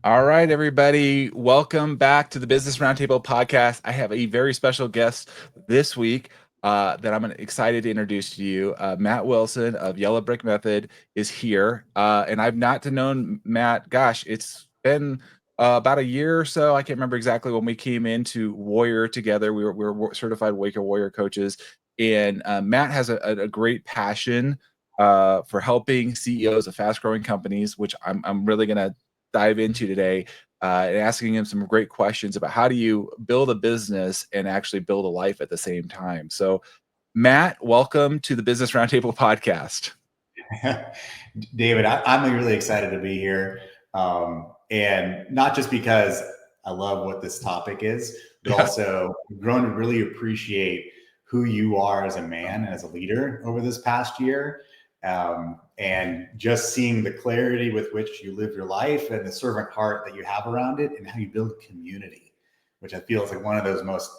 All right, everybody. Welcome back to the Business Roundtable Podcast. I have a very special guest this week that I'm excited to introduce to you. Matt Wilson of Yellow Brick Method is here. And I've not known Matt, gosh, it's been about a year or so. I can't remember exactly when we came into Warrior together. We were certified Warrior coaches. And Matt has a great passion for helping CEOs of fast-growing companies, which I'm really going to dive into today, and asking him some great questions about how do you build a business and actually build a life at the same time. So, Matt, welcome to the Business Roundtable Podcast. David, I'm really excited to be here. And not just because I love what this topic is, but also I've grown to really appreciate who you are as a man and as a leader over this past year. And just seeing the clarity with which you live your life and the servant heart that you have around it and how you build community, which I feel is like one of those most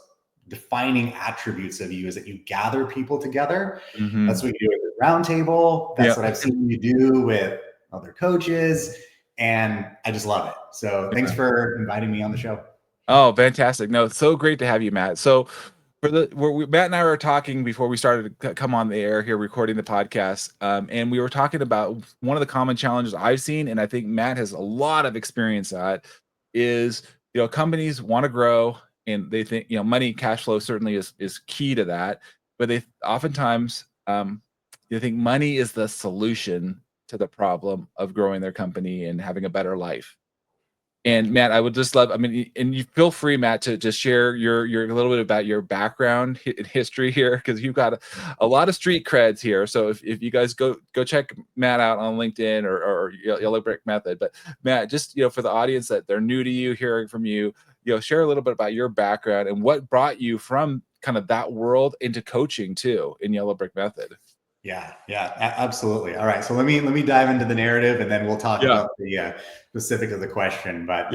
defining attributes of you, is that you gather people together. Mm-hmm. That's what you do at the roundtable. That's what I've seen you do with other coaches. And I just love it. So thanks for inviting me on the show. Oh, fantastic. No, it's so great to have you, Matt. So Matt and I were talking before we started to come on the air here, recording the podcast. And we were talking about one of the common challenges I've seen, and I think Matt has a lot of experience at, is, companies want to grow and they think, money, cash flow certainly is key to that. But they oftentimes, they think money is the solution to the problem of growing their company and having a better life. And Matt, I would just love, and you feel free, Matt, to just share your a little bit about your background history here, because you've got a lot of street creds here. So if you guys go check Matt out on LinkedIn or Yellow Brick Method. But Matt, just, for the audience that they're new to you, hearing from you, share a little bit about your background and what brought you from kind of that world into coaching too in Yellow Brick Method. Yeah, absolutely. All right, so let me dive into the narrative, and then we'll talk about the specific of the question. But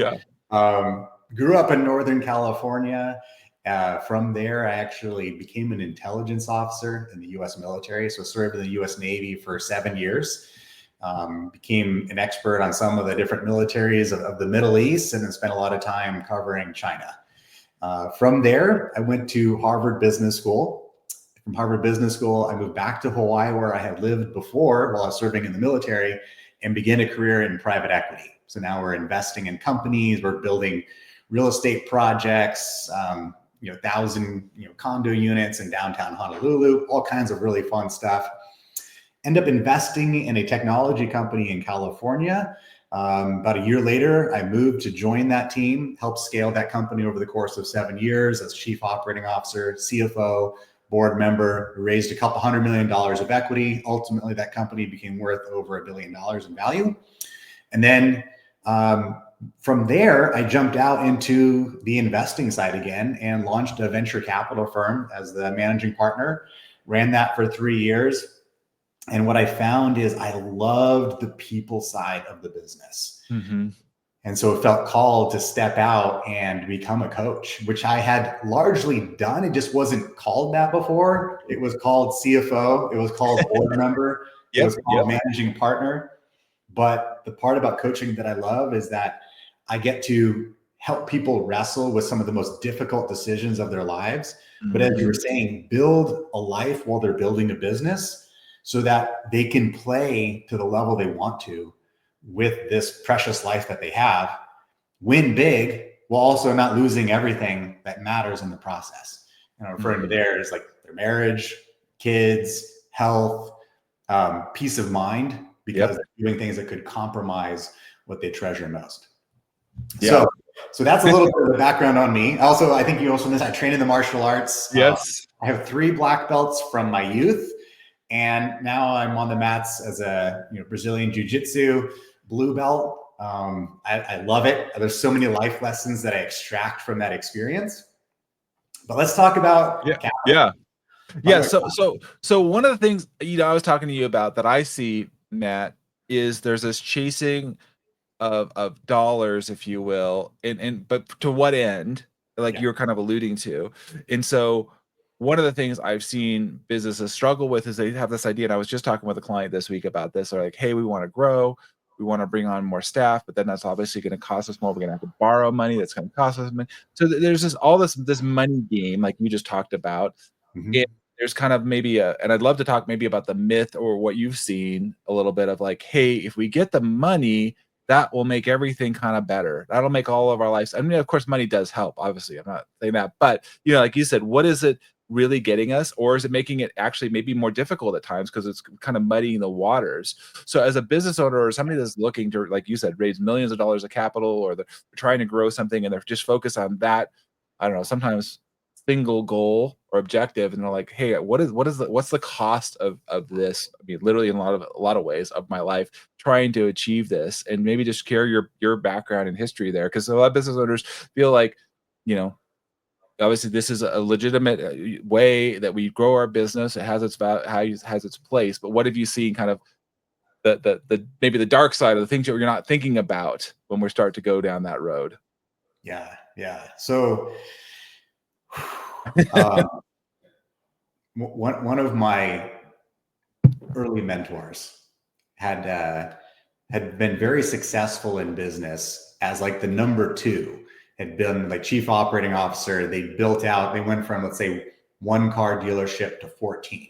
grew up in Northern California. From there, I actually became an intelligence officer in the U.S. military. So served in the U.S. Navy for 7 years. Became an expert on some of the different militaries of the Middle East, and then spent a lot of time covering China. From there, I went to Harvard Business School. From Harvard Business School, I moved back to Hawaii, where I had lived before while I was serving in the military, and began a career in private equity. So now we're investing in companies, we're building real estate projects, 1,000 condo units in downtown Honolulu, all kinds of really fun stuff. End up investing in a technology company in California. About a year later, I moved to join that team, helped scale that company over the course of 7 years as chief operating officer, CFO, board member, raised a couple $100 million of equity. Ultimately, that company became worth over $1 billion in value. And then from there, I jumped out into the investing side again and launched a venture capital firm as the managing partner, ran that for 3 years. And what I found is I loved the people side of the business. Mm-hmm. And so it felt called to step out and become a coach, which I had largely done. It just wasn't called that before. It was called CFO. It was called board member. It was called managing partner. But the part about coaching that I love is that I get to help people wrestle with some of the most difficult decisions of their lives. Mm-hmm. But as you were saying, build a life while they're building a business so that they can play to the level they want to with this precious life that they have, win big, while also not losing everything that matters in the process. Referring to there is like their marriage, kids, health, peace of mind, because they're doing things that could compromise what they treasure most. So that's a little bit of the background on me. Also, I think you also know I train in the martial arts. Yes. I have 3 black belts from my youth. And now I'm on the mats as a Brazilian Jiu-Jitsu blue belt. I love it. There's so many life lessons that I extract from that experience. But let's talk about So one of the things I was talking to you about that I see, Matt, is there's this chasing of dollars, if you will, but to what end? Like you're kind of alluding to, and so. One of the things I've seen businesses struggle with is they have this idea, and I was just talking with a client this week about this. They're like, hey, we want to grow. We want to bring on more staff, but then that's obviously going to cost us more. We're going to have to borrow money. That's going to cost us money. So there's this money game, like you just talked about. Mm-hmm. And there's kind of maybe and I'd love to talk maybe about the myth or what you've seen a little bit of like, hey, if we get the money, that will make everything kind of better. That'll make all of our lives. I mean, of course, money does help. Obviously, I'm not saying that, but like you said, what is it really getting us, or is it making it actually maybe more difficult at times because it's kind of muddying the waters? So, as a business owner or somebody that's looking to, like you said, raise millions of dollars of capital, or they're trying to grow something and they're just focused on that, I don't know, sometimes single goal or objective, and they're like, hey, what's the cost of this? I mean, literally in a lot of ways of my life trying to achieve this, and maybe just share your background and history there, because a lot of business owners feel like, obviously this is a legitimate way that we grow our business. It has its value, has its place, but what have you seen kind of the maybe the dark side of the things that you're not thinking about when we start to go down that road? Yeah. So one of my early mentors had been very successful in business as like the number two, had been like chief operating officer. They went from, let's say, one car dealership to 14.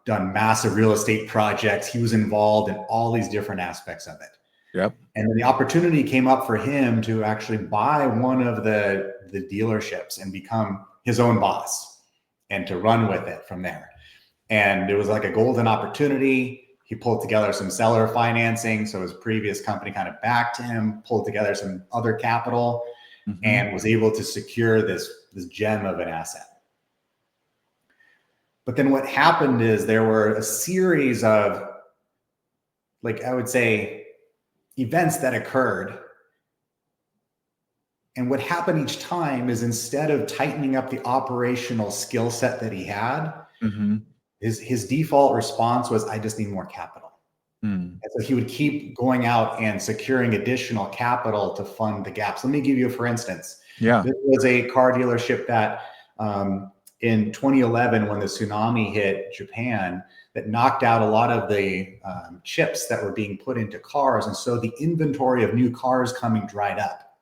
Done massive real estate projects. He was involved in all these different aspects of it. Yep. And then the opportunity came up for him to actually buy one of the dealerships and become his own boss and to run with it from there. And it was like a golden opportunity. He pulled together some seller financing. So his previous company kind of backed him, pulled together some other capital, and was able to secure this gem of an asset. But then what happened is there were a series of, like, I would say, events that occurred. And what happened each time is, instead of tightening up the operational skill set that he had, his default response was, I just need more capital. And so he would keep going out and securing additional capital to fund the gaps. Let me give you, for instance, this was a car dealership that in 2011, when the tsunami hit Japan, that knocked out a lot of the chips that were being put into cars. And so the inventory of new cars coming dried up.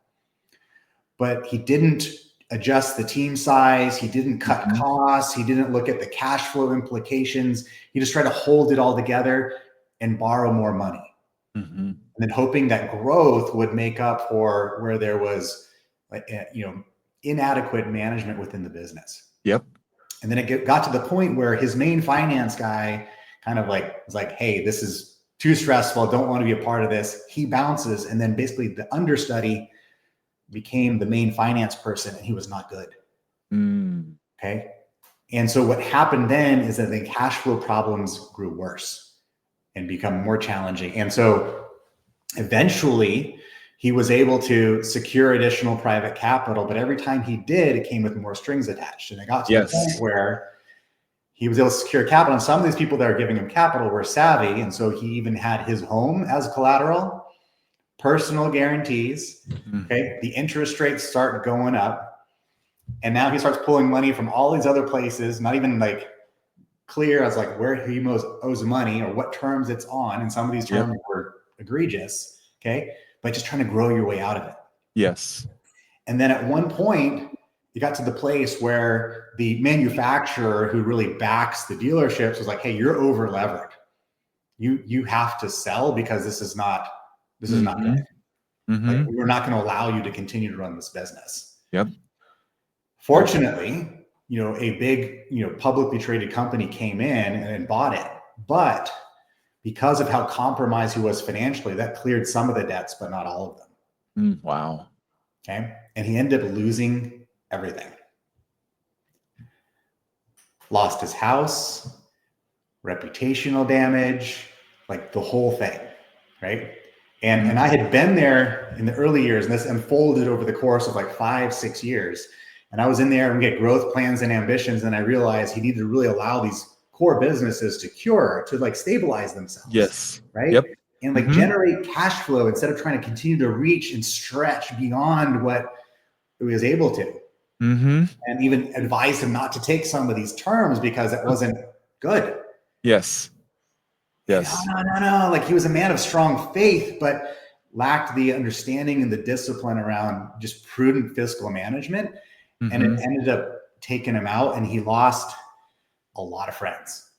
But he didn't adjust the team size. He didn't cut costs. He didn't look at the cash flow implications. He just tried to hold it all together and borrow more money. And then hoping that growth would make up for where there was, inadequate management within the business. Yep. And then it got to the point where his main finance guy kind of was like, hey, this is too stressful. Don't want to be a part of this. He bounces. And then basically the understudy became the main finance person, and he was not good. Okay. And so what happened then is that the cash flow problems grew worse and become more challenging. And so eventually he was able to secure additional private capital, but every time he did, it came with more strings attached. And it got to the point where he was able to secure capital. And some of these people that are giving him capital were savvy. And so he even had his home as collateral, personal guarantees. Okay. The interest rates start going up. And now he starts pulling money from all these other places, not even like clear as like where he owes money or what terms it's on. And some of these terms were egregious. Okay. But just trying to grow your way out of it. Yes. And then at one point, you got to the place where the manufacturer who really backs the dealerships was like, hey, you're over levered. You have to sell because this is not good. Like, we're not going to allow you to continue to run this business. Yep. Fortunately, a big, publicly traded company came in and bought it. But because of how compromised he was financially, that cleared some of the debts, but not all of them. Wow. Okay. And he ended up losing everything. Lost his house, reputational damage, like the whole thing. Right. And I had been there in the early years, and this unfolded over the course of like 5-6 years. And I was in there and we get growth plans and ambitions. And I realized he needed to really allow these core businesses to like stabilize themselves. Yes. Right. Yep. And like generate cash flow instead of trying to continue to reach and stretch beyond what he was able to. And even advised him not to take some of these terms because it wasn't good. Yes. Yes. No. Like he was a man of strong faith, but lacked the understanding and the discipline around just prudent fiscal management. And it ended up taking him out, and he lost a lot of friends.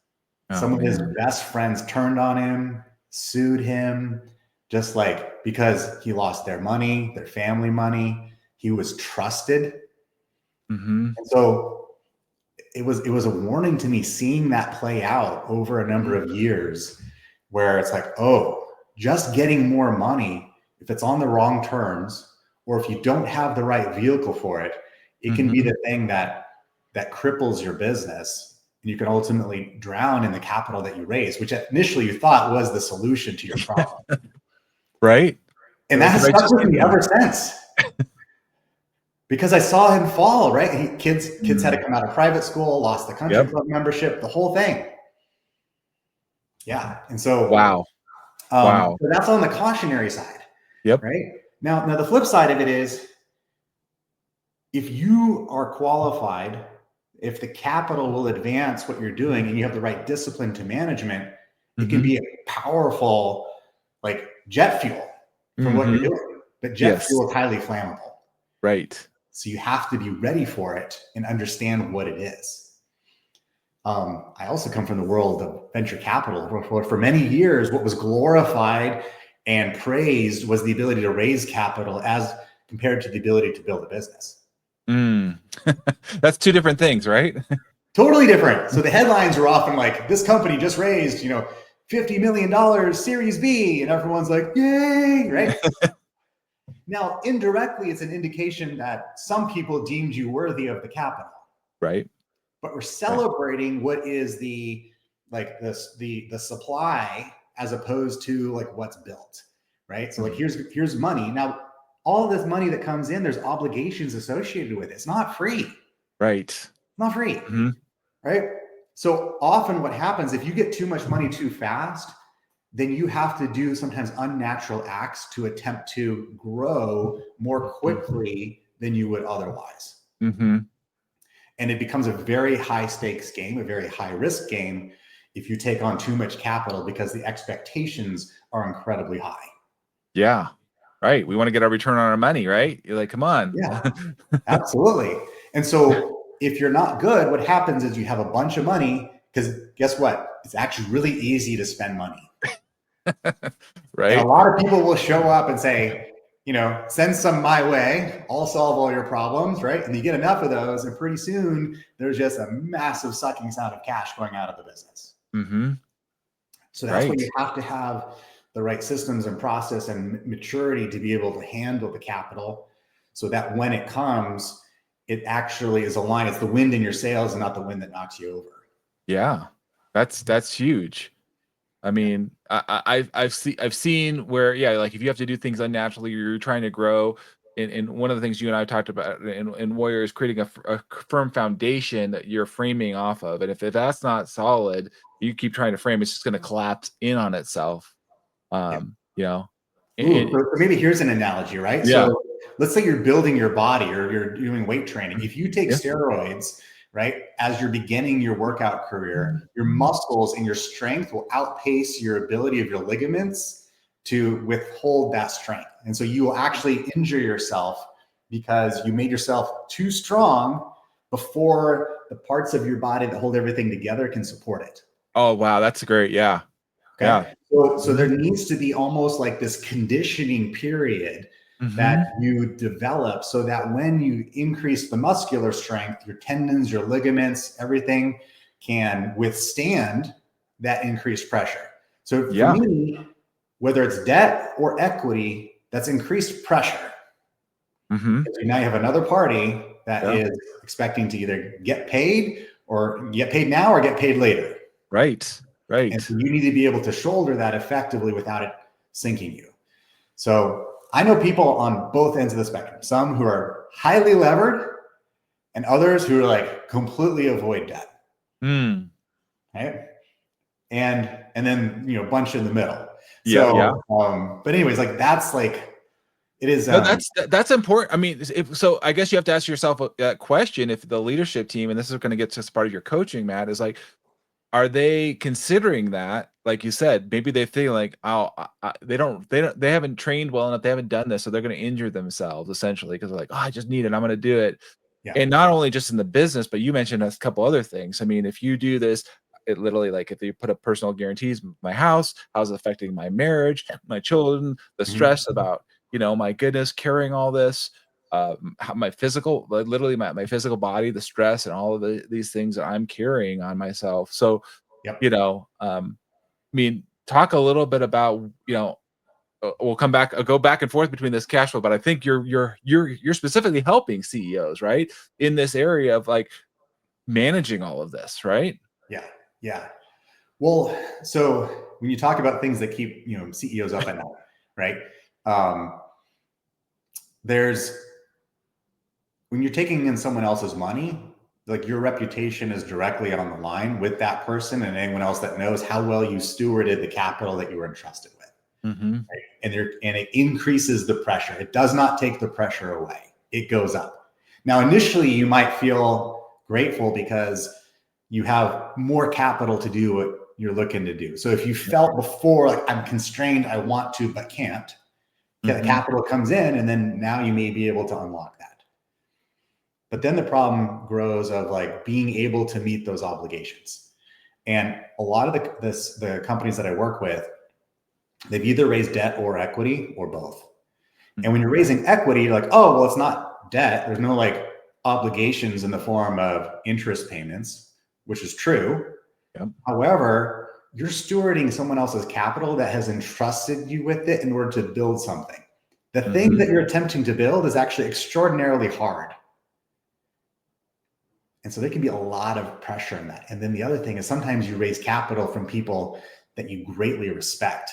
Some of his best friends turned on him, sued him, just like because he lost their money, their family money. He was trusted. And so it was a warning to me seeing that play out over a number of years, where it's like, oh, just getting more money, if it's on the wrong terms, or if you don't have the right vehicle for it, it can be the thing that cripples your business. And you can ultimately drown in the capital that you raised, which initially you thought was the solution to your problem. Right. And that has stuck with me ever since. Because I saw him fall, right? Kids had to come out of private school, lost the country club membership, the whole thing. Yeah. And so, so that's on the cautionary side. Yep. Right. Now the flip side of it is, if you are qualified, if the capital will advance what you're doing and you have the right discipline to management, it can be a powerful, like jet fuel for what you're doing. But jet fuel is highly flammable. Right. So you have to be ready for it and understand what it is. I also come from the world of venture capital. For many years, what was glorified and praised was the ability to raise capital as compared to the ability to build a business. That's two different things, right? Totally different. So the headlines were often like, this company just raised, $50 million Series B, and everyone's like, yay, right? Now, indirectly, it's an indication that some people deemed you worthy of the capital. Right. But we're celebrating what is the supply as opposed to like what's built, right? So like here's money. Now, all this money that comes in, there's obligations associated with it. It's not free. Right. It's not free. Right. So often what happens, if you get too much money too fast, then you have to do sometimes unnatural acts to attempt to grow more quickly than you would otherwise. And it becomes a very high stakes game, a very high risk game, if you take on too much capital, because the expectations are incredibly high. Yeah. Right. We want to get our return on our money, right? You're like, come on. Yeah, absolutely. And so if you're not good, what happens is you have a bunch of money, because guess what? It's actually really easy to spend money. Right. And a lot of people will show up and say, send some my way, I'll solve all your problems, right? And you get enough of those, and pretty soon there's just a massive sucking sound of cash going out of the business. So that's why you have to have the right systems and process and maturity to be able to handle the capital, so that when it comes, it actually is aligned. It's the wind in your sails and not the wind that knocks you over. Yeah, that's huge. I mean, I've seen where, like if you have to do things unnaturally, you're trying to grow. And one of the things you and I talked about in Warrior is creating a firm foundation that you're framing off of. And if that's not solid, you keep trying to frame, it's just going to collapse in on itself. So maybe here's an analogy, right? Yeah. So let's say you're building your body or you're doing weight training. If you take steroids, right, as you're beginning your workout career, your muscles and your strength will outpace your ability of your ligaments to withhold that strength. And so you will actually injure yourself because you made yourself too strong before the parts of your body that hold everything together can support it. Oh, wow. That's great. Yeah. Okay. Yeah. So there needs to be almost like this conditioning period that you develop, so that when you increase the muscular strength, your tendons, your ligaments, everything can withstand that increased pressure. So for me, whether it's debt or equity, that's increased pressure. Now you have another party that is expecting to either get paid now or get paid later. Right. And so you need to be able to shoulder that effectively without it sinking you. So I know people on both ends of the spectrum, some who are highly levered and others who are like completely avoid debt. Right. And then, a bunch in the middle. But anyways, like that's like, it is. No, that's important. I mean, so I guess you have to ask yourself that question. If the leadership team, and this is going to get to part of your coaching, Matt, is like, are they considering that? Like you said, maybe they feel like, oh, they haven't trained well enough. They haven't done this, so they're going to injure themselves essentially because they're like, oh, I just need it. I'm going to do it. Yeah. And not only just in the business, but you mentioned a couple other things. I mean, if you do this, it literally, like, if you put up personal guarantees, my house, how's it affecting my marriage, my children, the stress about, my goodness, carrying all this, how my physical, like, literally my physical body, the stress and all of these things that I'm carrying on myself. So, Yep. I mean, talk a little bit about, we'll come back, go back and forth between this cash flow, but I think you're specifically helping CEOs, right? In this area of like managing all of this, right? Yeah. Yeah. Well, so when you talk about things that keep, CEOs up at night, right? When you're taking in someone else's money, like your reputation is directly on the line with that person and anyone else that knows how well you stewarded the capital that you were entrusted with. Right? And it increases the pressure. It does not take the pressure away. It goes up. Now, initially, you might feel grateful because you have more capital to do what you're looking to do. So if you felt before, like, I'm constrained, I want to, but can't, the capital comes in, and then now you may be able to unlock that. But then the problem grows of like being able to meet those obligations. And a lot of the companies that I work with, they've either raised debt or equity or both. And when you're raising equity, you're like, oh, well, it's not debt. There's no like obligations in the form of interest payments, which is true. Yep. However, you're stewarding someone else's capital that has entrusted you with it in order to build something. The thing that you're attempting to build is actually extraordinarily hard. And so there can be a lot of pressure in that. And then the other thing is sometimes you raise capital from people that you greatly respect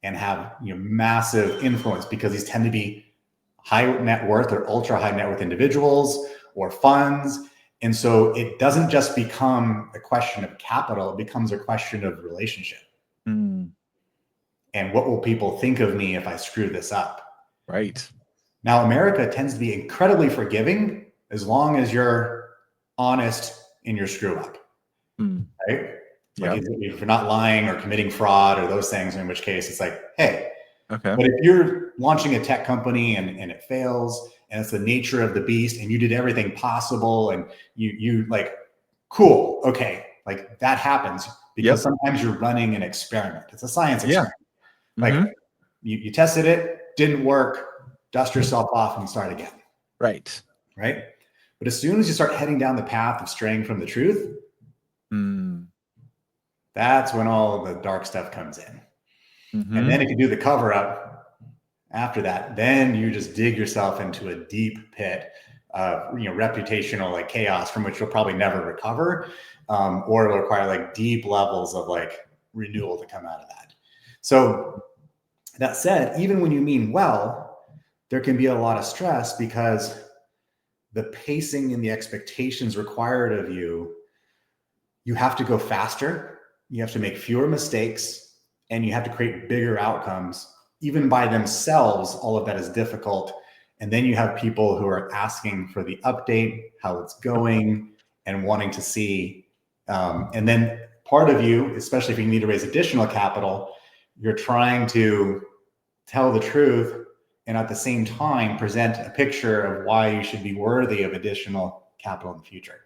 and have massive influence, because these tend to be high net worth or ultra high net worth individuals or funds. And so it doesn't just become a question of capital, it becomes a question of relationship. And what will people think of me if I screw this up? Right. Now, America tends to be incredibly forgiving as long as you're honest in your screw up, right? Like if you're not lying or committing fraud or those things, in which case it's like, hey, okay. But if you're launching a tech company and it fails and it's the nature of the beast and you did everything possible and you like, cool, okay, like that happens because sometimes you're running an experiment. It's a science experiment. Like you tested it, didn't work, dust yourself off and start again. Right. Right. But as soon as you start heading down the path of straying from the truth, that's when all the dark stuff comes in. And then if you do the cover up after that, then you just dig yourself into a deep pit of reputational like chaos from which you'll probably never recover, or it'll require like deep levels of like renewal to come out of that. So that said, even when you mean well, there can be a lot of stress because the pacing and the expectations required of you, you have to go faster, you have to make fewer mistakes, and you have to create bigger outcomes. Even by themselves, all of that is difficult. And then you have people who are asking for the update, how it's going, and wanting to see. And then part of you, especially if you need to raise additional capital, you're trying to tell the truth and at the same time present a picture of why you should be worthy of additional capital in the future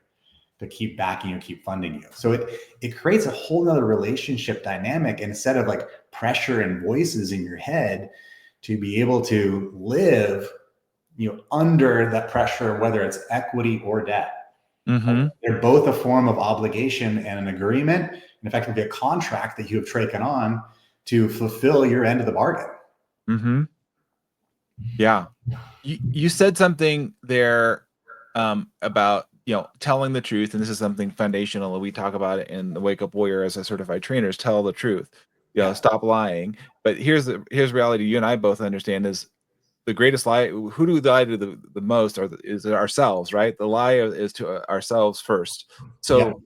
to keep backing you, keep funding you. So it creates a whole nother relationship dynamic, and instead of like pressure and voices in your head to be able to live, under that pressure, whether it's equity or debt. They're both a form of obligation and an agreement, and in fact, it can be a contract that you have taken on to fulfill your end of the bargain. Yeah. You said something there about, telling the truth. And this is something foundational. We talk about it in the Wake Up Warrior as a certified trainers, tell the truth, stop lying. But here's reality. You and I both understand is the greatest lie. Who do we lie to the most is ourselves, right? The lie is to ourselves first. So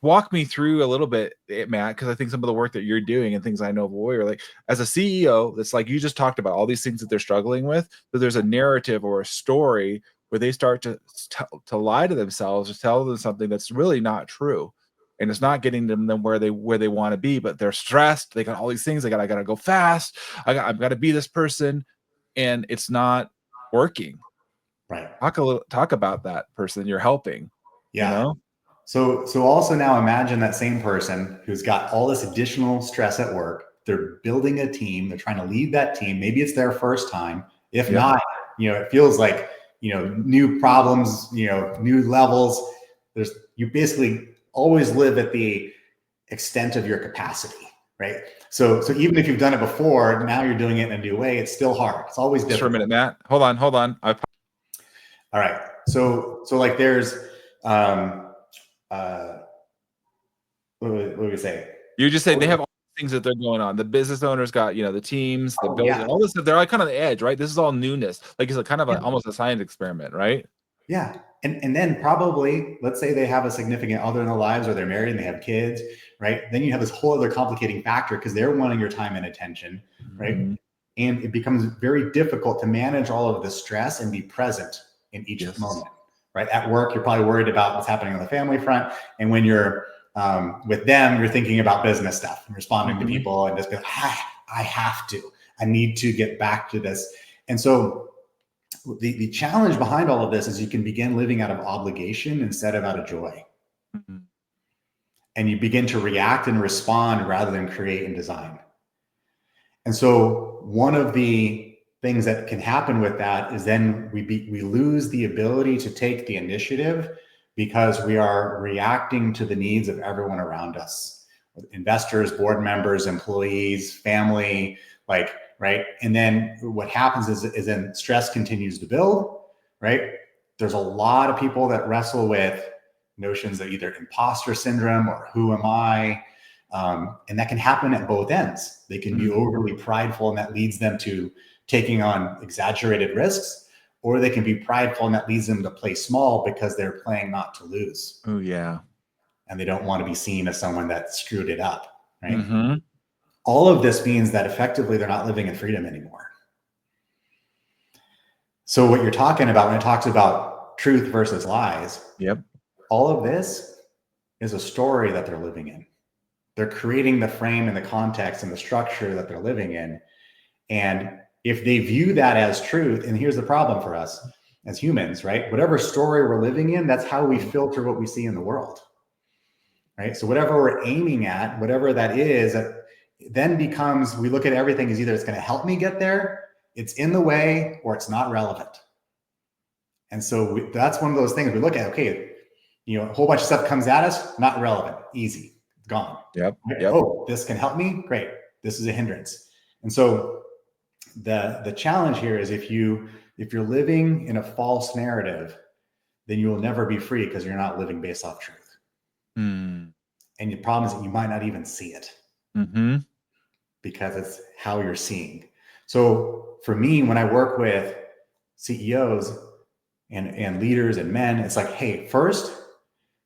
walk me through a little bit, Matt, because I think some of the work that you're doing and things I know of Warrior, like as a CEO, that's like you just talked about all these things that they're struggling with. So there's a narrative or a story where they start to lie to themselves or tell them something that's really not true. and it's not getting them where they want to be, but they're stressed. They got all these things. I gotta go fast. I've got to be this person, and it's not working. Right. Talk about that person you're helping. Yeah. You know? So also now imagine that same person who's got all this additional stress at work. They're building a team. They're trying to lead that team. Maybe it's their first time. If not, it feels like, new problems, new levels. You basically always live at the extent of your capacity, right? So even if you've done it before, now you're doing it in a new way. It's still hard. It's always difficult. Just for a minute, Matt. Hold on. All right. So like there's, what would we say? You just say they have all the things that they're going on. The business owners got, the teams, the building, all this stuff. They're like kind of the edge, right? This is all newness. Like it's kind of almost a science experiment, right? Yeah. And then probably, let's say they have a significant other in their lives, or they're married and they have kids, right? Then you have this whole other complicating factor because they're wanting your time and attention, right? Mm-hmm. And it becomes very difficult to manage all of the stress and be present in each moment, right? At work, you're probably worried about what's happening on the family front. And when you're with them, you're thinking about business stuff and responding to people and just be like, I need to get back to this. And so the challenge behind all of this is you can begin living out of obligation instead of out of joy. Mm-hmm. And you begin to react and respond rather than create and design. And so one of the things that can happen with that is then we lose the ability to take the initiative because we are reacting to the needs of everyone around us, investors, board members, employees, family, right? And then what happens is then stress continues to build, right? There's a lot of people that wrestle with notions of either imposter syndrome or who am I? And that can happen at both ends. They can be overly prideful and that leads them to taking on exaggerated risks, or they can be prideful and that leads them to play small because they're playing not to lose. Oh yeah. And they don't want to be seen as someone that screwed it up, right? Mm-hmm. All of this means that effectively they're not living in freedom anymore. So what you're talking about when it talks about truth versus lies, all of this is a story that they're living in. They're creating the frame and the context and the structure that they're living in. And if they view that as truth, and here's the problem for us as humans, right? Whatever story we're living in, that's how we filter what we see in the world, right? So whatever we're aiming at, whatever that is, then becomes, we look at everything as either it's going to help me get there, it's in the way, or it's not relevant. And so that's one of those things we look at, okay, a whole bunch of stuff comes at us, not relevant, easy, gone. Yep. Oh, this can help me, great. This is a hindrance. And so the challenge here is if you're living in a false narrative, then you will never be free because you're not living based off truth. And the problem is that you might not even see it. Mm-hmm. Because it's how you're seeing. So for me, when I work with CEOs and leaders and men, it's like, hey, first,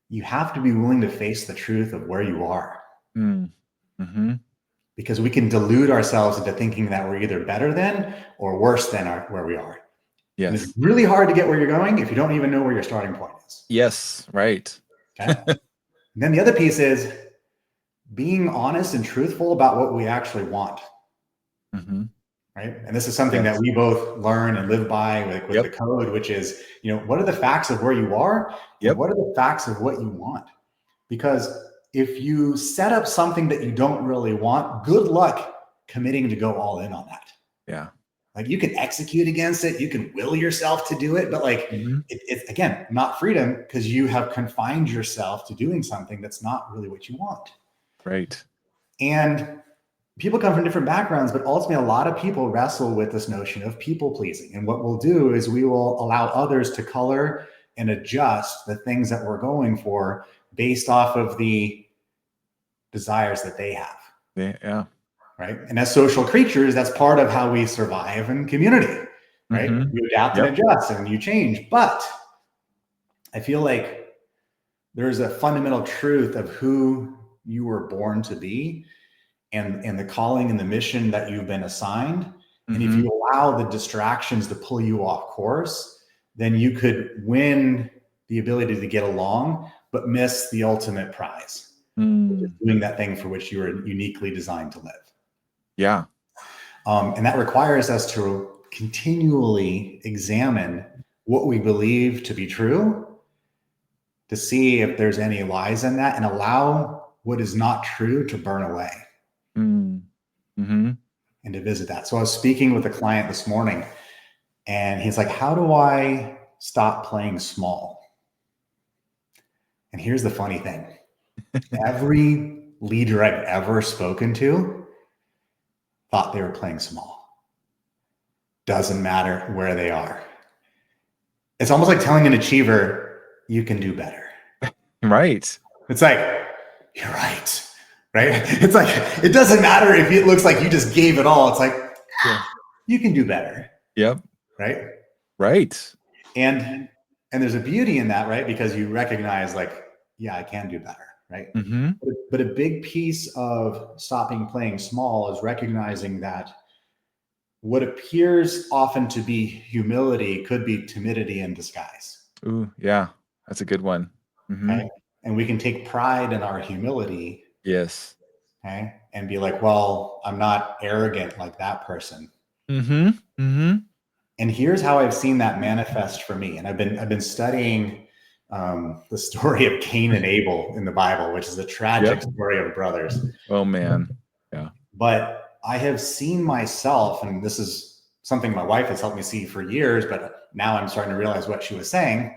you have to be willing to face the truth of where you are. Mm-hmm. Because we can delude ourselves into thinking that we're either better than or worse than where we are. Yes. And it's really hard to get where you're going if you don't even know where your starting point is. Yes, right. Okay. And then the other piece is being honest and truthful about what we actually want. Mm-hmm. Right. And this is something that we both learn and live by with the code, which is, what are the facts of where you are? And what are the facts of what you want? Because if you set up something that you don't really want, good luck committing to go all in on that. Yeah. Like you can execute against it. You can will yourself to do it, but it's again, not freedom because you have confined yourself to doing something that's not really what you want. Right. And people come from different backgrounds, but ultimately a lot of people wrestle with this notion of people pleasing. And what we'll do is we will allow others to color and adjust the things that we're going for based off of the desires that they have. Yeah. Right. And as social creatures, that's part of how we survive in community, right? Mm-hmm. You adapt and adjust and you change. But I feel like there's a fundamental truth of who you were born to be and the calling and the mission that you've been assigned. Mm-hmm. And if you allow the distractions to pull you off course, then you could win the ability to get along, but miss the ultimate prize. doing that thing for which you were uniquely designed to live. Yeah. And that requires us to continually examine what we believe to be true, to see if there's any lies in that, and allow what is not true to burn away. Mm-hmm. And to visit that. So I was speaking with a client this morning, and he's like, how do I stop playing small? And here's the funny thing. Every leader I've ever spoken to thought they were playing small. Doesn't matter where they are. It's almost like telling an achiever, you can do better. Right. It's like, you're right. Right? It's like, it doesn't matter if it looks like you just gave it all. It's like, you can do better. Yep. Right? Right. And there's a beauty in that, right? Because you recognize like, yeah, I can do better. Right. Mm-hmm. But a big piece of stopping playing small is recognizing that what appears often to be humility could be timidity in disguise. Ooh, yeah. That's a good one. Mm-hmm. Okay? And we can take pride in our humility. Yes. Okay. And be like, well, I'm not arrogant like that person. Mm-hmm. Mm-hmm. And here's how I've seen that manifest for me. And I've been studying the story of Cain and Abel in the Bible, which is a tragic story of brothers. Oh man. Yeah. But I have seen myself, and this is something my wife has helped me see for years, but now I'm starting to realize what she was saying,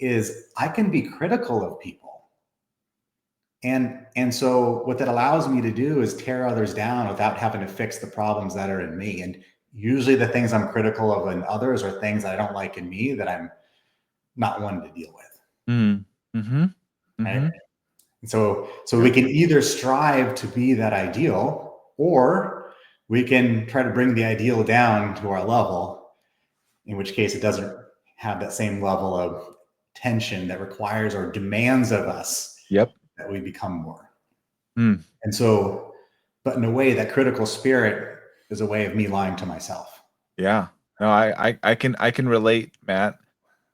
is I can be critical of people. And so what that allows me to do is tear others down without having to fix the problems that are in me. And usually the things I'm critical of in others are things that I don't like in me that I'm not wanting to deal with. Mm-hmm. Mm-hmm. Right? And so we can either strive to be that ideal, or we can try to bring the ideal down to our level, in which case it doesn't have that same level of tension that requires or demands of us that we become more. And so, but in a way, that critical spirit is a way of me lying to myself. Yeah. No, I can relate, Matt.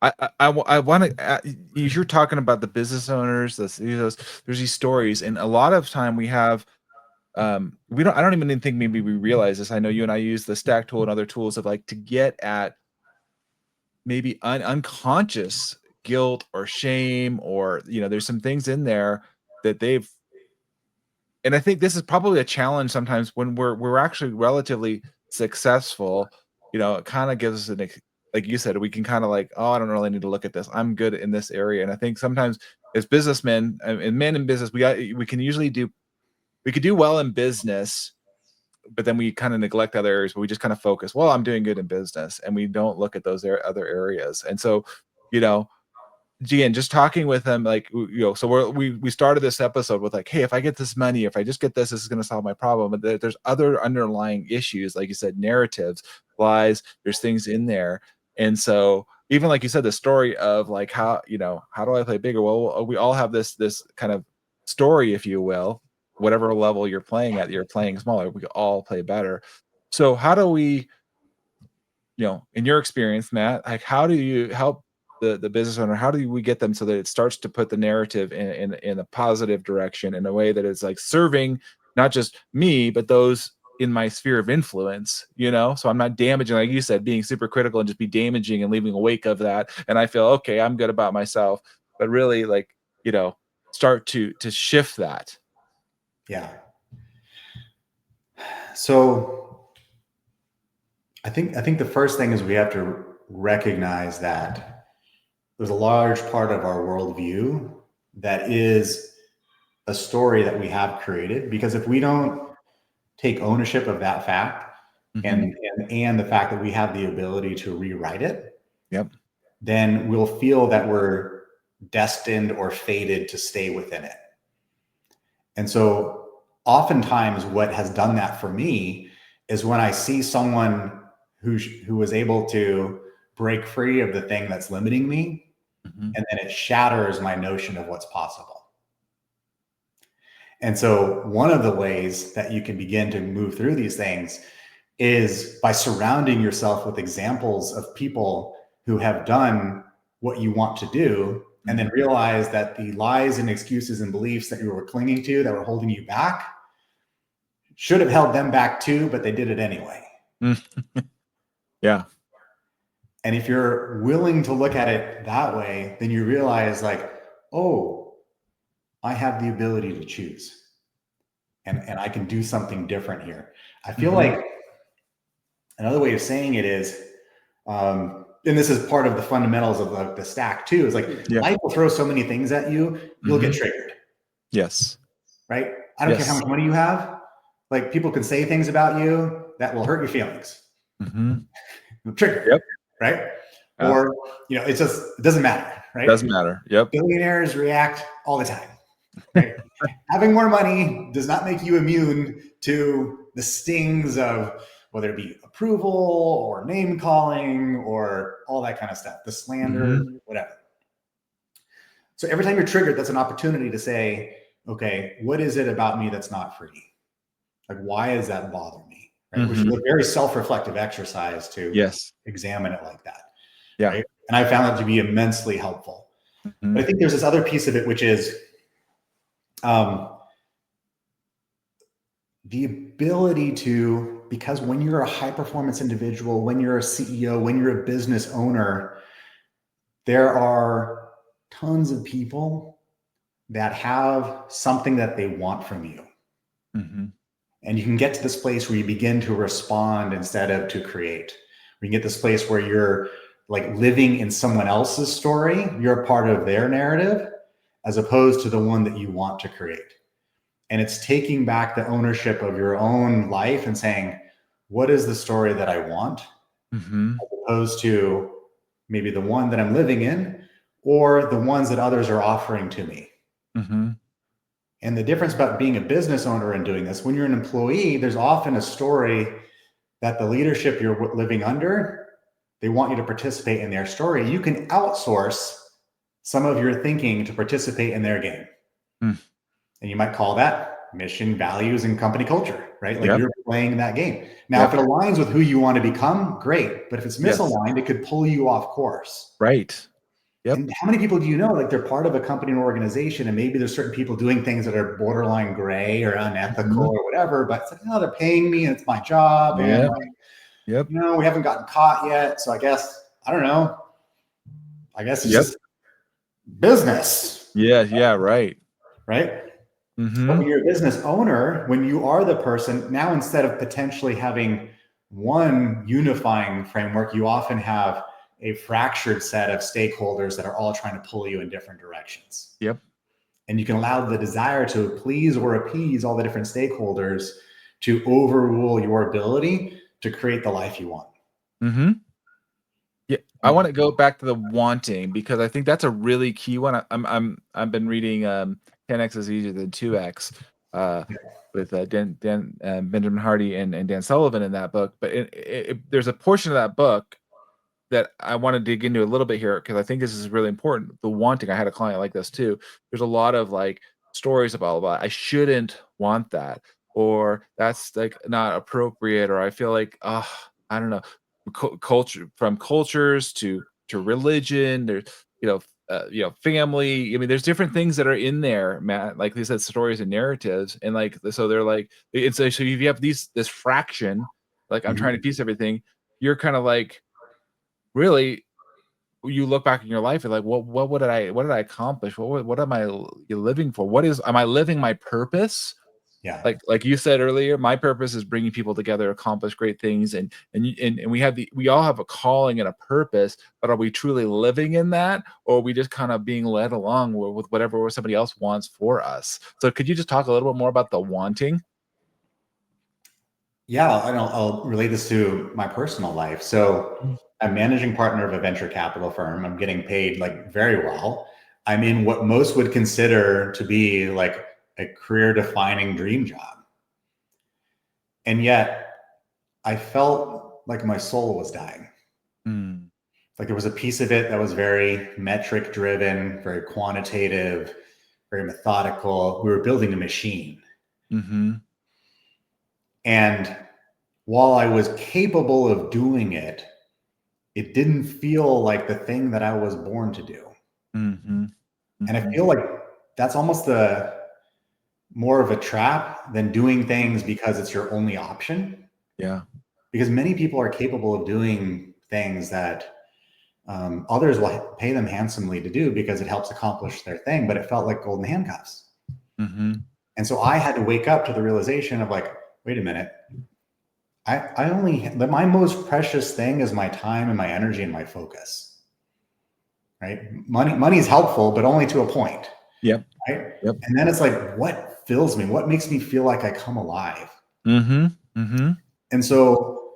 I want to. You're talking about the business owners. There's these stories, and a lot of time we have. We don't. I don't even think maybe we realize this. I know you and I use the stack tool and other tools of like to get at maybe unconscious guilt or shame, or there's some things in there that they've. And I think this is probably a challenge sometimes when we're actually relatively successful. It kind of gives us like you said, we can kind of like, oh, I don't really need to look at this. I'm good in this area. And I think sometimes as businessmen and men in business, we can usually we could do well in business, but then we kind of neglect other areas, but we just kind of focus, well, I'm doing good in business, and we don't look at those other areas. And so, again, just talking with them, like, so we started this episode with like, hey, if I get this money, if I just get this is going to solve my problem. But there's other underlying issues, like you said, narratives, lies, there's things in there. And so even like you said, the story of like, how do I play bigger? Well, we all have this kind of story, if you will, whatever level you're playing at, you're playing smaller, we all play better. So how do we, in your experience, Matt, like, how do you help the business owner? How do we get them so that it starts to put the narrative in a positive direction, in a way that is like serving not just me, but those in my sphere of influence, so I'm not damaging, like you said, being super critical and just be damaging and leaving a wake of that. And I feel, okay, I'm good about myself, but really like, start to shift that. Yeah. So I think the first thing is we have to recognize that there's a large part of our worldview that is a story that we have created, because if we don't take ownership of that fact, and the fact that we have the ability to rewrite it, then we'll feel that we're destined or fated to stay within it. And so oftentimes what has done that for me is when I see someone who was able to break free of the thing that's limiting me, and then it shatters my notion of what's possible. And so one of the ways that you can begin to move through these things is by surrounding yourself with examples of people who have done what you want to do, and then realize that the lies and excuses and beliefs that you were clinging to that were holding you back should have held them back too, but they did it anyway. Yeah. And if you're willing to look at it that way, then you realize like, oh, I have the ability to choose, and I can do something different here. I feel like another way of saying it is, and this is part of the fundamentals of the stack too, is like life will throw so many things at you, you'll get triggered. Yes. Right? I don't care how much money you have. Like, people can say things about you that will hurt your feelings. Trigger. Yep. Right? Or, you know, it doesn't matter. Right? Doesn't matter. Yep. Billionaires react all the time. Right? Having more money does not make you immune to the stings of whether it be approval or name calling or all that kind of stuff, the slander, whatever. So every time you're triggered, that's an opportunity to say, okay, what is it about me that's not free? Like, why does that bother me? Right? Which is a very self-reflective exercise to examine it like that. Yeah. Right? And I found that to be immensely helpful. But I think there's this other piece of it, which is the ability to, because when you're a high performance individual, when you're a CEO, when you're a business owner, there are tons of people that have something that they want from you. And you can get to this place where you begin to respond instead of to create. We can get this place where you're like living in someone else's story. You're a part of their narrative as opposed to the one that you want to create. And it's taking back the ownership of your own life and saying, what is the story that I want? As opposed to maybe the one that I'm living in or the ones that others are offering to me. And the difference about being a business owner and doing this, when you're an employee, there's often a story that the leadership you're living under, they want you to participate in their story. You can outsource some of your thinking to participate in their game. And you might call that mission, values, and company culture, right? Like you're playing that game. Now, if it aligns with who you want to become, great. But if it's misaligned, it could pull you off course. Right. And how many people do you know, like, they're part of a company or organization, and maybe there's certain people doing things that are borderline gray or unethical or whatever, but it's like, no, they're paying me and it's my job. And like, you know, we haven't gotten caught yet. So I guess, I don't know. I guess it's just business. Right. Right. But when you're a business owner, when you are the person, now instead of potentially having one unifying framework, you often have a fractured set of stakeholders that are all trying to pull you in different directions. And you can allow the desire to please or appease all the different stakeholders to overrule your ability to create the life you want. I want to go back to the wanting, because I think that's a really key one. I've been reading 10x is easier than 2x with Benjamin Hardy and Dan Sullivan in that book. But there's a portion of that book that I want to dig into a little bit here, because I think this is really important. The wanting. I had a client like this too. There's a lot of like stories about I shouldn't want that, or that's like not appropriate, or I feel like I don't know, culture, from cultures to religion. There's family. I mean, there's different things that are in there, Matt. Like they said, stories and narratives, and like so they're like it's so if you have this fraction, like I'm trying to piece everything. You're kind of like, really, you look back in your life and like, what did I accomplish? What am I living for? Am I living my purpose? Like you said earlier, my purpose is bringing people together, accomplish great things, and we all have a calling and a purpose, but are we truly living in that, or are we just kind of being led along with whatever somebody else wants for us? So could you just talk a little bit more about the wanting? Yeah, I'll relate this to my personal life. So I'm managing partner of a venture capital firm. I'm getting paid like very well. I'm in what most would consider to be like a career defining dream job. And yet I felt like my soul was dying. Like there was a piece of it that was very metric driven, very quantitative, very methodical. We were building a machine. And while I was capable of doing it, it didn't feel like the thing that I was born to do. And I feel like that's almost more of a trap than doing things because it's your only option. Yeah. Because many people are capable of doing things that others will pay them handsomely to do because it helps accomplish their thing, but it felt like golden handcuffs. And so I had to wake up to the realization of like, wait a minute, my most precious thing is my time and my energy and my focus, right? Money is helpful, but only to a point. Yep. Right. Yep. And then it's like, what fills me? What makes me feel like I come alive? And so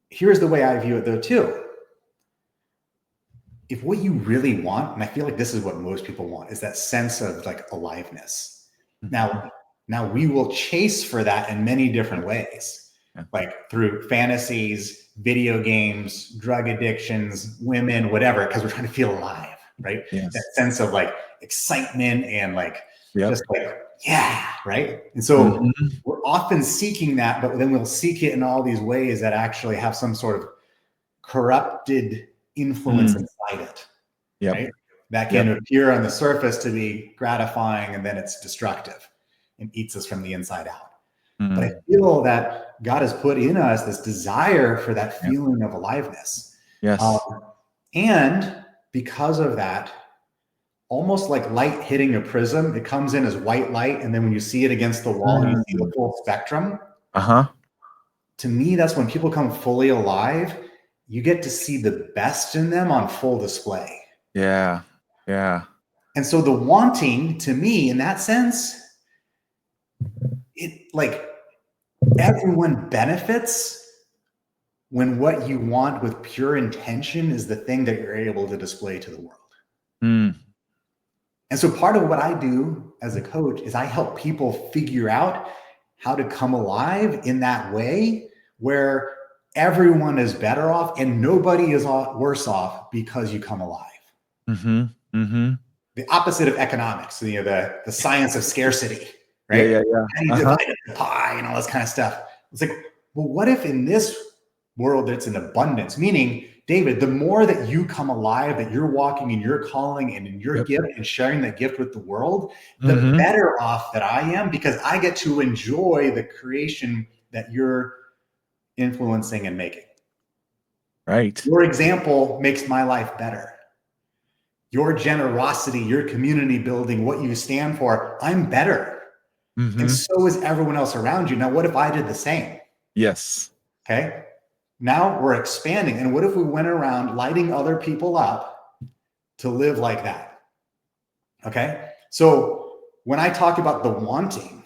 here's the way I view it though, too. If what you really want, and I feel like this is what most people want, is that sense of like aliveness. Now we will chase for that in many different ways, like through fantasies, video games, drug addictions, women, whatever, because we're trying to feel alive, right? Yes. That sense of like excitement and like, just like, yeah, right? And so we're often seeking that, but then we'll seek it in all these ways that actually have some sort of corrupted influence inside it, right? That can appear on the surface to be gratifying, and then it's destructive and eats us from the inside out. But I feel that God has put in us this desire for that feeling of aliveness. Yes. And because of that, almost like light hitting a prism, it comes in as white light, and then when you see it against the wall, you see the full spectrum. To me, that's when people come fully alive. You get to see the best in them on full display. Yeah. And so the wanting, to me, in that sense, it like everyone benefits when what you want with pure intention is the thing that you're able to display to the world. And so part of what I do as a coach is I help people figure out how to come alive in that way where everyone is better off and nobody is worse off because you come alive. The opposite of economics, the science of scarcity, right? Yeah. How do you divide the pie and all this kind of stuff? It's like, well, what if in this world that's in abundance, meaning, David, the more that you come alive, that you're walking in your calling and in your gift and sharing that gift with the world, the better off that I am because I get to enjoy the creation that you're influencing and making. Right. Your example makes my life better. Your generosity, your community building, what you stand for, I'm better. And so is everyone else around you. Now, what if I did the same? Yes. Okay. Now we're expanding. And what if we went around lighting other people up to live like that? Okay. So when I talk about the wanting,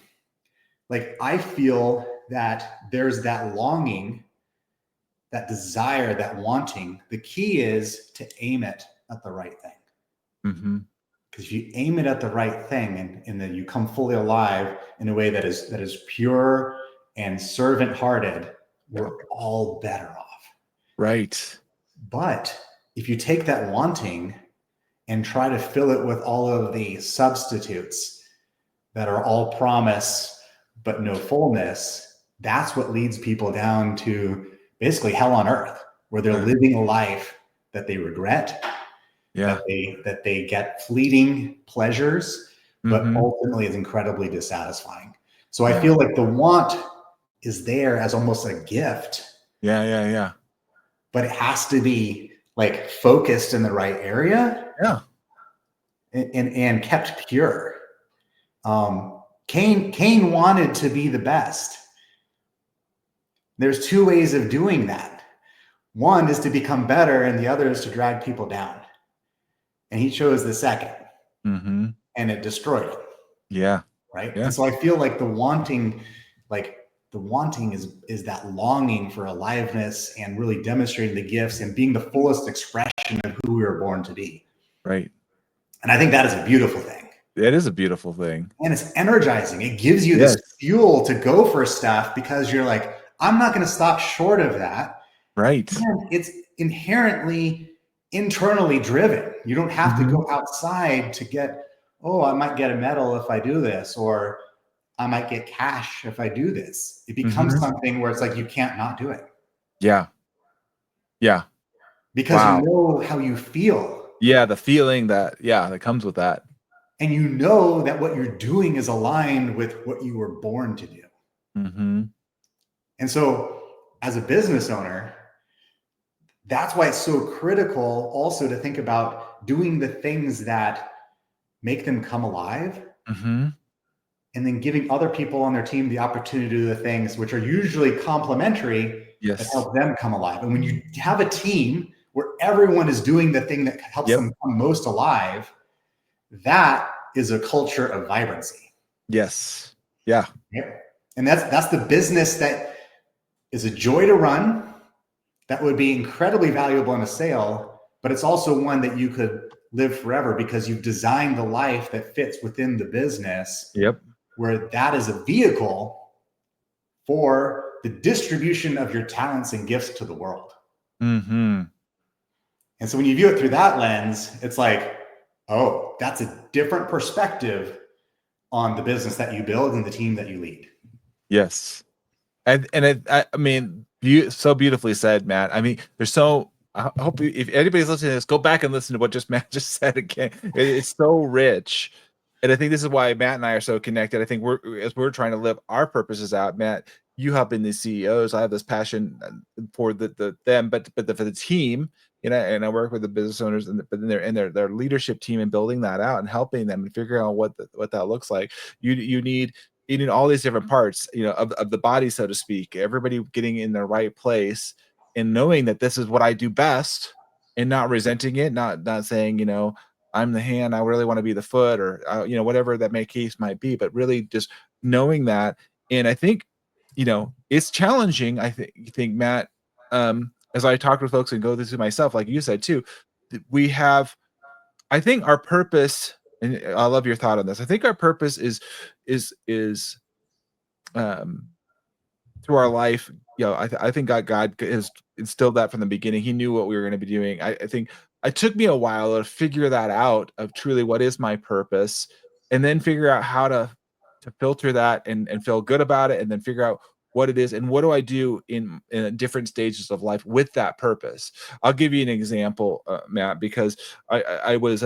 like I feel that there's that longing, that desire, that wanting. The key is to aim it at the right thing. Because if you aim it at the right thing and then you come fully alive in a way that is pure and servant-hearted, we're all better off. Right. But if you take that wanting and try to fill it with all of the substitutes that are all promise but no fullness, that's what leads people down to basically hell on earth, where they're living a life that they regret, that they get fleeting pleasures, but ultimately is incredibly dissatisfying. So I feel like the want is there as almost a gift. Yeah. But it has to be like focused in the right area. Yeah. And kept pure. Cain wanted to be the best. There's two ways of doing that. One is to become better, and the other is to drag people down. And he chose the second. And it destroyed him. Yeah. Right. Yeah. And so I feel like the wanting is that longing for aliveness and really demonstrating the gifts and being the fullest expression of who we were born to be. Right. And I think that is a beautiful thing. It is a beautiful thing. And it's energizing. It gives you this fuel to go for stuff because you're like, I'm not going to stop short of that. Right. And it's inherently internally driven. You don't have to go outside to get, I might get a medal if I do this, or I might get cash if I do this. It becomes something where it's like, you can't not do it. Yeah. Because you know how you feel. Yeah, the feeling that comes with that. And you know that what you're doing is aligned with what you were born to do. Mm-hmm. And so as a business owner, that's why it's so critical also to think about doing the things that make them come alive, mm-hmm. and then giving other people on their team the opportunity to do the things which are usually complementary that help them come alive. And when you have a team where everyone is doing the thing that helps them come most alive, that is a culture of vibrancy. Yes. Yeah. And that's the business that is a joy to run, that would be incredibly valuable in a sale, but it's also one that you could live forever because you've designed the life that fits within the business. Yep. Where that is a vehicle for the distribution of your talents and gifts to the world. Mm-hmm. And so when you view it through that lens, it's like, oh, that's a different perspective on the business that you build and the team that you lead. Yes. I mean, so beautifully said, Matt. I mean, I hope if anybody's listening to this, go back and listen to what Matt just said again. It's so rich. And I think this is why Matt and I are so connected. I think as we're trying to live our purposes out, Matt, you help in the CEOs. I have this passion for them, but for the team, and I work with the business owners and their leadership team and building that out and helping them and figuring out what that looks like. You need all these different parts, of the body, so to speak, everybody getting in the right place and knowing that this is what I do best and not resenting it, not saying, I'm the hand, I really want to be the foot, or, whatever that case might be, but really just knowing that. And I think, it's challenging. I think Matt, as I talk with folks and go through myself, like you said too, I think our purpose, and I love your thought on this. I think our purpose is through our life. I think God has instilled that from the beginning. He knew what we were going to be doing. I think it took me a while to figure that out, of truly what is my purpose, and then figure out how to filter that and feel good about it, and then figure out what it is and what do I do in different stages of life with that purpose. I'll give you an example, Matt, because I was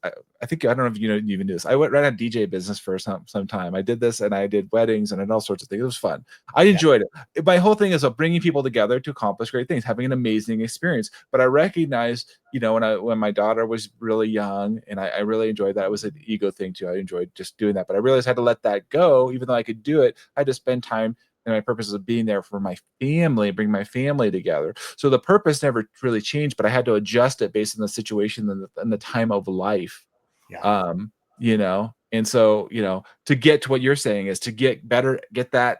I think, I don't know if you even do this. I ran a DJ business for some time. I did this and I did weddings and all sorts of things. It was fun. I enjoyed it. My whole thing is of bringing people together to accomplish great things, having an amazing experience. But I recognized, when my daughter was really young, and I really enjoyed that. It was an ego thing too. I enjoyed just doing that. But I realized I had to let that go. Even though I could do it, I had to spend time, and my purpose is of being there for my family, bring my family together. So the purpose never really changed, but I had to adjust it based on the situation and the time of life. And so, to get to what you're saying is to get better, get that.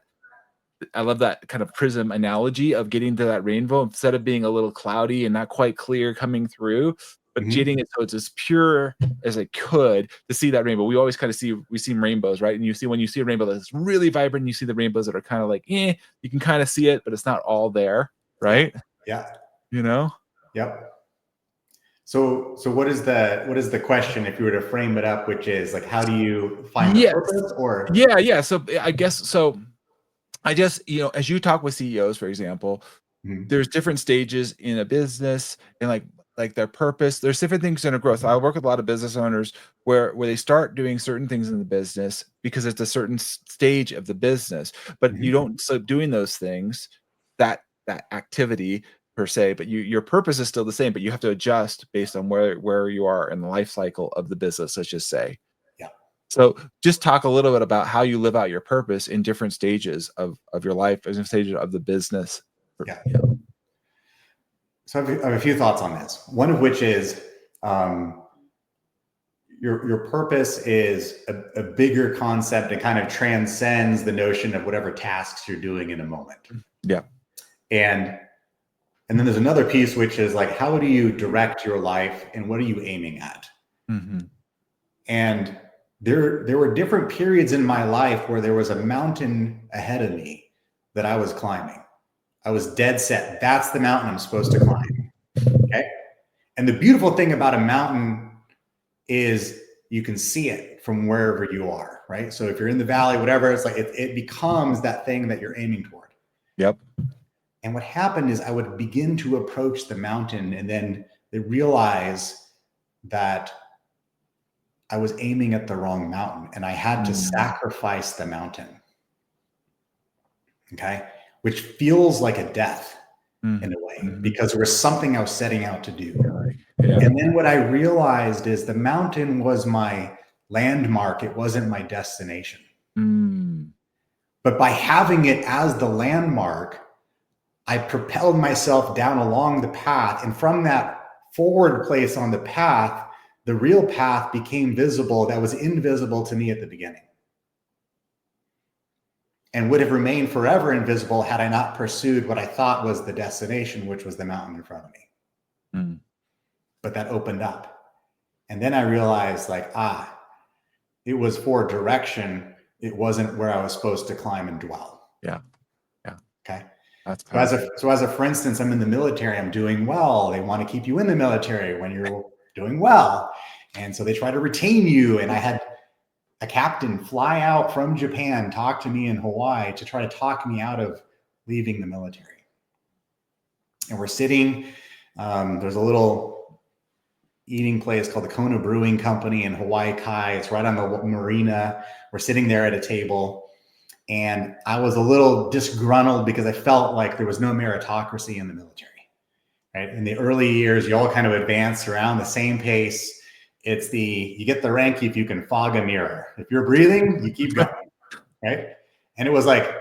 I love that kind of prism analogy of getting to that rainbow instead of being a little cloudy and not quite clear coming through, but getting it so it's as pure as it could to see that rainbow. We always kind of see rainbows, right? And when you see a rainbow that's really vibrant, you see the rainbows that are kind of like, you can kind of see it, but it's not all there, right? Yeah. Yep. So what is the question, if you were to frame it up, which is like, how do you find the purpose? Or So I guess I just, as you talk with CEOs, for example, there's different stages in a business, and like their purpose. There's different things in a growth. I work with a lot of business owners where they start doing certain things in the business because it's a certain stage of the business, but you don't stop doing those things, that activity per se, but your purpose is still the same, but you have to adjust based on where you are in the life cycle of the business, let's just say. So just talk a little bit about how you live out your purpose in different stages of your life, as in stages of the business. So I have a few thoughts on this. One of which is your purpose is a bigger concept that kind of transcends the notion of whatever tasks you're doing in a moment. And then there's another piece, which is like, how do you direct your life and what are you aiming at? And there were different periods in my life where there was a mountain ahead of me that I was climbing. I was dead set. That's the mountain I'm supposed to climb. Okay. And the beautiful thing about a mountain is you can see it from wherever you are, right? So if you're in the valley, whatever, it's like it becomes that thing that you're aiming toward. And what happened is I would begin to approach the mountain and then realize that I was aiming at the wrong mountain and I had to sacrifice the mountain. Okay. Which feels like a death in a way, because there was something I was setting out to do. And then what I realized is the mountain was my landmark. It wasn't my destination. But by having it as the landmark, I propelled myself down along the path. And from that forward place on the path, the real path became visible that was invisible to me at the beginning, and would have remained forever invisible had I not pursued what I thought was the destination, which was the mountain in front of me. But that opened up. And then I realized, like, it was for direction. It wasn't where I was supposed to climb and dwell. Yeah. Okay. That's so as a for instance, I'm in the military, I'm doing well. They want to keep you in the military when you're doing well. And so they try to retain you. And I had a captain fly out from Japan, talk to me in Hawaii to try to talk me out of leaving the military. And we're sitting, there's a little eating place called the Kona Brewing Company in Hawaii Kai. It's right on the marina. We're sitting there at a table. And I was a little disgruntled because I felt like there was no meritocracy in the military, right? In the early years, you all kind of advance around the same pace. It's you get the rank if you can fog a mirror. If you're breathing, you keep going, right? And it was like,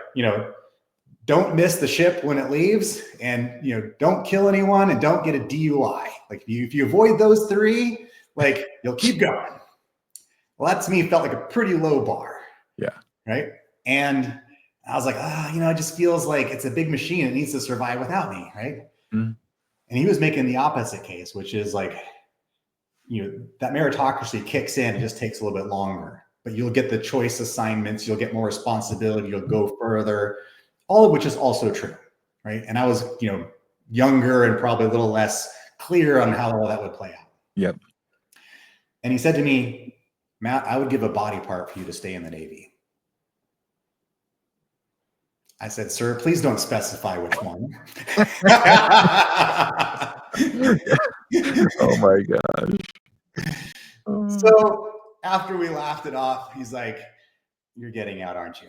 don't miss the ship when it leaves, and, don't kill anyone and don't get a DUI. Like if you avoid those three, like, you'll keep going. Well, that to me felt like a pretty low bar. Yeah. Right. And I was like, it just feels like it's a big machine. It needs to survive without me. Right. And he was making the opposite case, which is like, that meritocracy kicks in. It just takes a little bit longer, but you'll get the choice assignments. You'll get more responsibility. You'll go further, all of which is also true. Right. And I was, younger and probably a little less clear on how all that would play out. Yep. And he said to me, Matt, I would give a body part for you to stay in the Navy. I said, sir, please don't specify which one. Oh my gosh. So after we laughed it off, he's like, you're getting out, aren't you?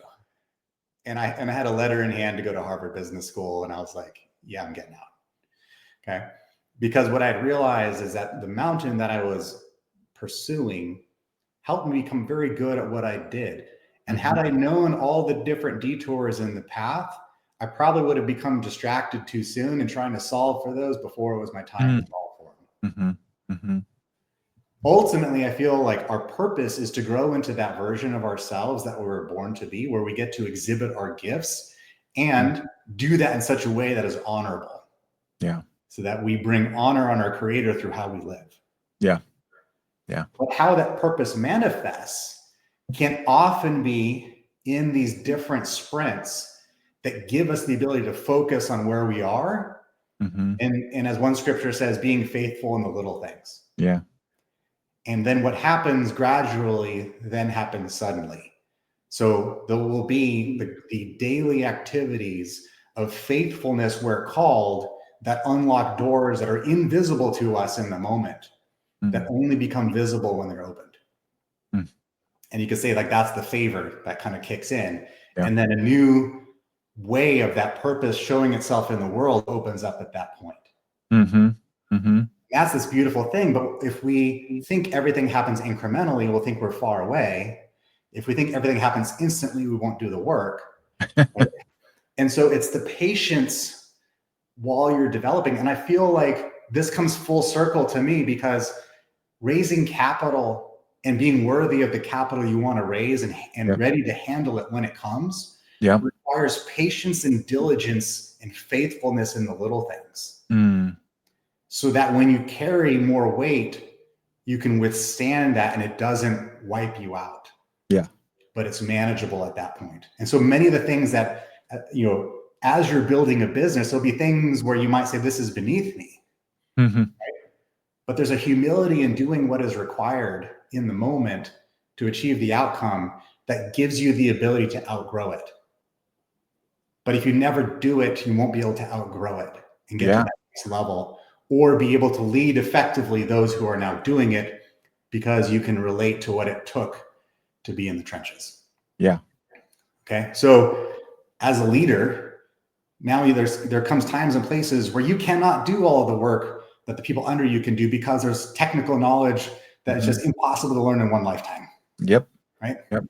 And I had a letter in hand to go to Harvard Business School. And I was like, yeah, I'm getting out. Okay. Because what I'd realized is that the mountain that I was pursuing helped me become very good at what I did. And had I known all the different detours in the path, I probably would have become distracted too soon and trying to solve for those before it was my time to solve for them. Ultimately, I feel like our purpose is to grow into that version of ourselves that we were born to be, where we get to exhibit our gifts and do that in such a way that is honorable. Yeah. So that we bring honor on our Creator through how we live. Yeah. But how that purpose manifests can often be in these different sprints that give us the ability to focus on where we are. And as one scripture says, being faithful in the little things. Yeah. And then what happens gradually then happens suddenly. So there will be the daily activities of faithfulness where called that unlock doors that are invisible to us in the moment, that only become visible when they're opened. And you could say like that's the favor that kind of kicks in. Yeah. And then a new way of that purpose showing itself in the world opens up at that point. That's this beautiful thing. But if we think everything happens incrementally, we'll think we're far away. If we think everything happens instantly, we won't do the work. Right? And so it's the patience while you're developing. And I feel like this comes full circle to me because raising capital and being worthy of the capital you want to raise and ready to handle it when it comes requires patience and diligence and faithfulness in the little things. So that when you carry more weight, you can withstand that and it doesn't wipe you out. Yeah. But it's manageable at that point. And so many of the things that, as you're building a business, there'll be things where you might say, this is beneath me. Right? But there's a humility in doing what is required in the moment to achieve the outcome that gives you the ability to outgrow it. But if you never do it, you won't be able to outgrow it and get to that next level or be able to lead effectively those who are now doing it because you can relate to what it took to be in the trenches. Yeah. Okay. So as a leader, now there comes times and places where you cannot do all of the work that the people under you can do because there's technical knowledge that is just impossible to learn in one lifetime. Yep. Right. Yep.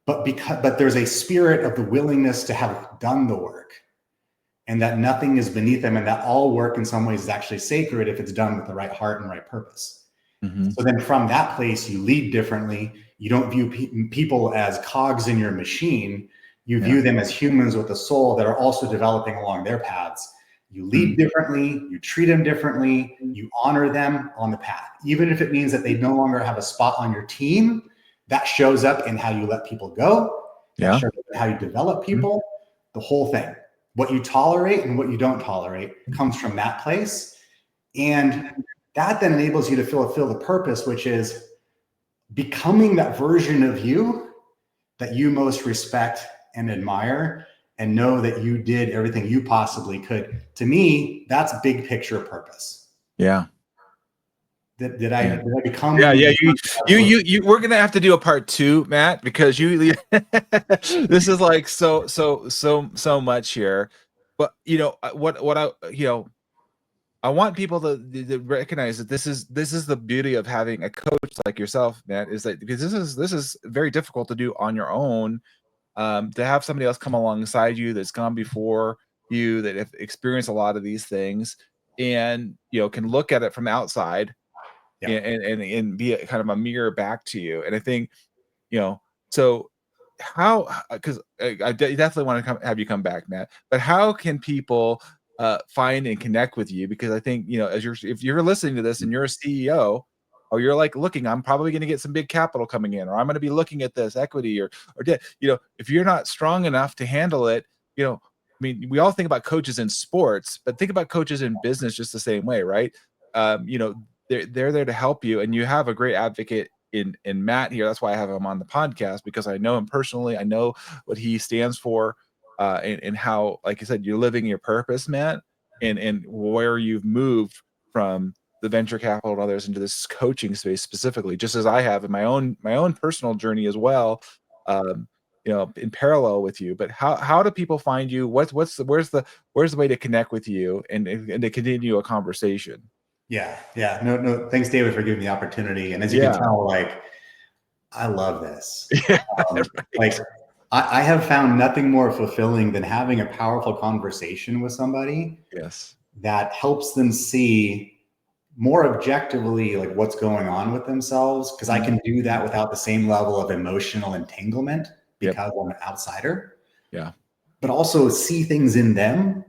But there's a spirit of the willingness to have done the work, and that nothing is beneath them, and that all work in some ways is actually sacred if it's done with the right heart and right purpose. So then from that place, you lead differently. You don't view people as cogs in your machine. You view them as humans with a soul that are also developing along their paths. You lead differently, you treat them differently, you honor them on the path. Even if it means that they no longer have a spot on your team, that shows up in how you let people go. That shows up in how you develop people, the whole thing. What you tolerate and what you don't tolerate comes from that place. And that then enables you to feel the purpose, which is becoming that version of you that you most respect and admire, and know that you did everything you possibly could. To me, that's big picture purpose. Yeah. Did I become? Yeah. You we're gonna have to do a part 2, Matt, because this is like so much here. But I want people to recognize that this is the beauty of having a coach like yourself, Matt, is that because this is very difficult to do on your own. To have somebody else come alongside you that's gone before you, that have experienced a lot of these things, and can look at it from outside, and be a kind of a mirror back to you. And I think so how, because I definitely want to have you come back, Matt, but how can people find and connect with you? Because I think if you're listening to this and you're a CEO, or you're like looking, I'm probably going to get some big capital coming in, or I'm going to be looking at this equity or debt. If you're not strong enough to handle it, I mean, we all think about coaches in sports, but think about coaches in business just the same way, right? They're there to help you, and you have a great advocate in Matt here. That's why I have him on the podcast, because I know him personally. I know what he stands for, and how, like you said, you're living your purpose, Matt, and where you've moved from the venture capital and others into this coaching space specifically, just as I have in my own personal journey as well, in parallel with you. But how do people find you? Where's the way to connect with you and to continue a conversation? Yeah. No. Thanks, David, for giving me the opportunity. And as you can tell, I love this. Right. I have found nothing more fulfilling than having a powerful conversation with somebody. Yes. That helps them see more objectively what's going on with themselves, because I can do that without the same level of emotional entanglement because I'm an outsider. Yeah. But also see things in them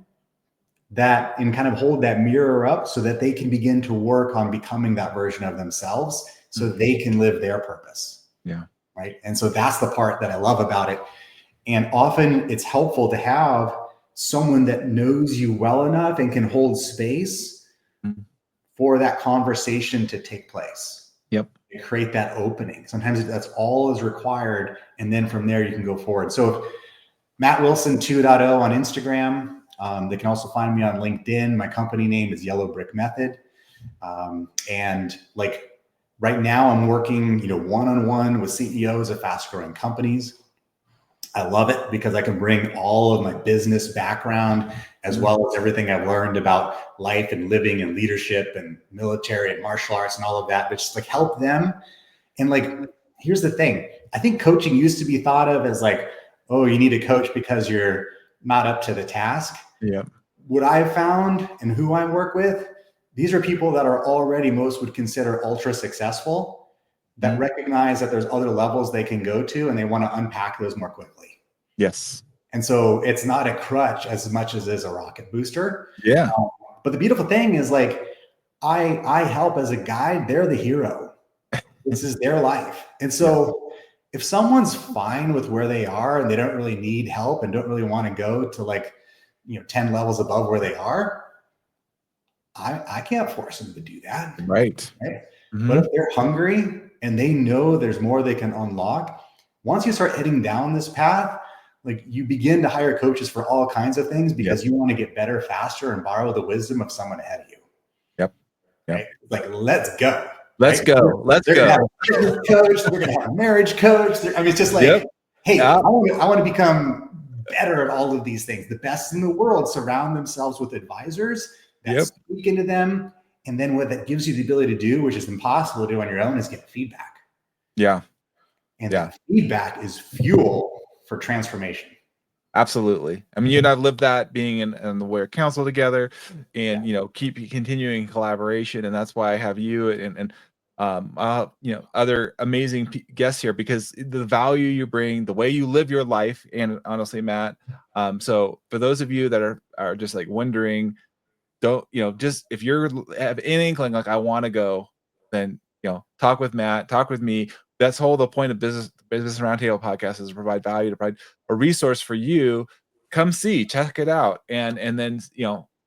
and kind of hold that mirror up so that they can begin to work on becoming that version of themselves so they can live their purpose. Yeah. Right. And so that's the part that I love about it. And often it's helpful to have someone that knows you well enough and can hold space for that conversation to take place. Yep. And create that opening. Sometimes that's all is required. And then from there you can go forward. So Matt Wilson 2.0 on Instagram. They can also find me on LinkedIn. My company name is Yellow Brick Method. And right now I'm working, one-on-one with CEOs of fast growing companies. I love it because I can bring all of my business background as well as everything I've learned about life and living and leadership and military and martial arts and all of that, but just help them. And here's the thing. I think coaching used to be thought of as oh, you need a coach because you're not up to the task. Yeah. What I've found and who I work with, these are people that are already most would consider ultra successful, that recognize that there's other levels they can go to, and they want to unpack those more quickly. Yes. And so it's not a crutch as much as it is a rocket booster. Yeah. But the beautiful thing is I help as a guide. They're the hero. This is their life. And so if someone's fine with where they are and they don't really need help and don't really want to go to 10 levels above where they are, I can't force them to do that. Right. But if they're hungry and they know there's more they can unlock, once you start heading down this path, you begin to hire coaches for all kinds of things because you want to get better faster and borrow the wisdom of someone ahead of you. Yep. right? It's like, let's go. Let's right? go. Let's they're go. Gonna have a fitness coach. They're going to have a marriage coach. I mean, it's just like, hey, I want to become better at all of these things. The best in the world surround themselves with advisors that speak into them. And then what that gives you the ability to do, which is impossible to do on your own, is get feedback. Yeah. And that feedback is fuel for transformation. Absolutely. I mean, you and I've lived that being in the Warrior Council together, and keep continuing collaboration, and that's why I have you and other amazing guests here, because the value you bring, the way you live your life, and honestly, Matt. So for those of you that are just like wondering, don't just if you're have any inkling like I want to go, then talk with Matt, talk with me. That's the point of Business Roundtable Podcast, is to provide value, to provide a resource for you. Come see, check it out, and then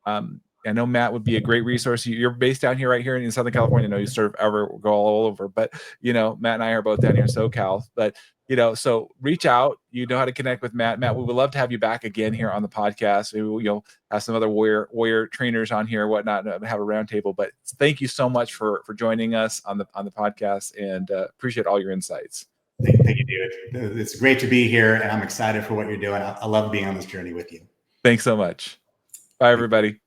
I know Matt would be a great resource. You're based down here, right here in Southern California. I know you sort of ever go all over, but Matt and I are both down here in SoCal. But so reach out. You know how to connect with Matt. Matt, we would love to have you back again here on the podcast. Maybe we'll have some other warrior trainers on here, whatnot, and have a roundtable. But thank you so much for joining us on the podcast, and appreciate all your insights. Thank you, David. It's great to be here, and I'm excited for what you're doing. I love being on this journey with you. Thanks so much. Bye, everybody.